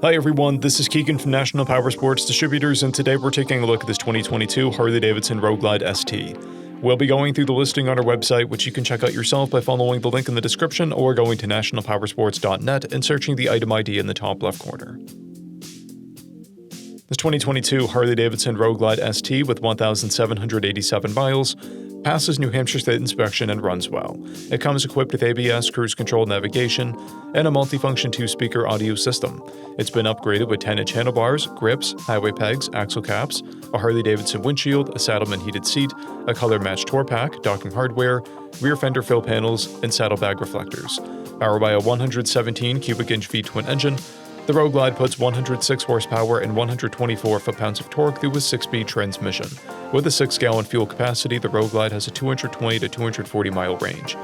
Hi everyone, this is Keegan from National Powersports Distributors, and today we're taking a look at this 2022 Harley Davidson Road Glide ST. We'll be going through the listing on our website, which you can check out yourself by following the link in the description or going to nationalpowersports.net and searching the item ID in the top left corner. This 2022 Harley Davidson Road Glide ST with 1,787 miles passes New Hampshire State inspection and runs well. It comes equipped with ABS, cruise control navigation, and a multifunction 2-speaker audio system. It's been upgraded with 10-inch handlebars, grips, highway pegs, axle caps, a Harley-Davidson windshield, a Saddlemen heated seat, a color-matched tour pack, docking hardware, rear fender fill panels, and saddlebag reflectors. Powered by a 117 cubic inch V-twin engine, the Road Glide puts 106 horsepower and 124 foot-pounds of torque through a 6-speed transmission. With a 6-gallon fuel capacity, the Road Glide has a 220 to 240-mile range.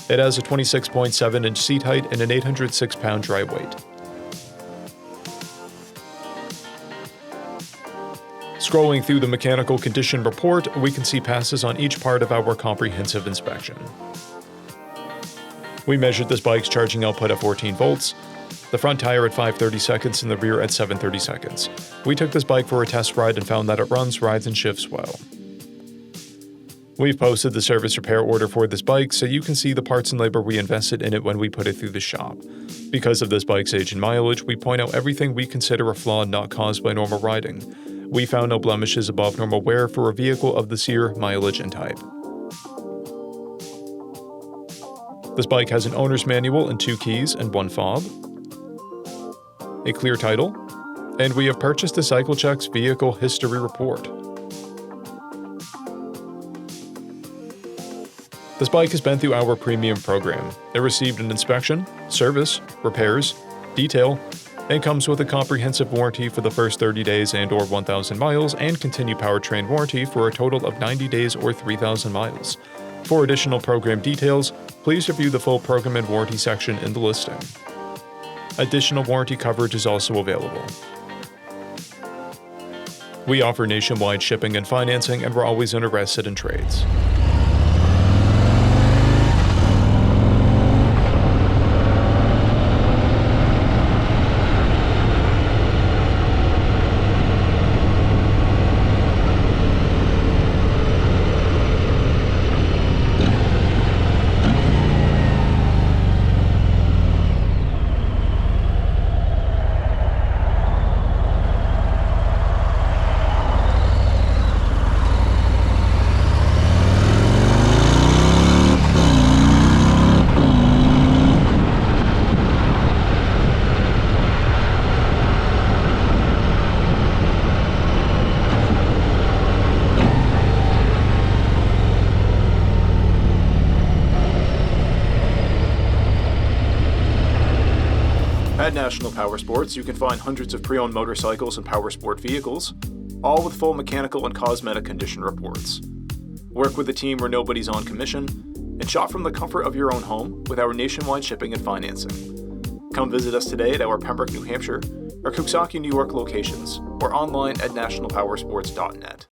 It has a 26.7-inch seat height and an 806-pound dry weight. Scrolling through the mechanical condition report, we can see passes on each part of our comprehensive inspection. We measured this bike's charging output at 14 volts, the front tire at 5/30 seconds and the rear at 7/30 seconds. We took this bike for a test ride and found that it runs, rides, and shifts well. We've posted the service repair order for this bike so you can see the parts and labor we invested in it when we put it through the shop. Because of this bike's age and mileage, we point out everything we consider a flaw not caused by normal riding. We found no blemishes above normal wear for a vehicle of this year, mileage, and type. This bike has an owner's manual and 2 keys and 1 fob, a clear title, and we have purchased the CycleCheck's Vehicle History Report. This bike has been through our premium program. It received an inspection, service, repairs, detail, and comes with a comprehensive warranty for the first 30 days and or 1,000 miles and continued powertrain warranty for a total of 90 days or 3,000 miles. For additional program details, please review the full program and warranty section in the listing. Additional warranty coverage is also available. We offer nationwide shipping and financing, and we're always interested in trades. At National Powersports, you can find hundreds of pre-owned motorcycles and powersport vehicles, all with full mechanical and cosmetic condition reports. Work with a team where nobody's on commission, and shop from the comfort of your own home with our nationwide shipping and financing. Come visit us today at our Pembroke, New Hampshire, or Coxsackie, New York locations, or online at nationalpowersports.net.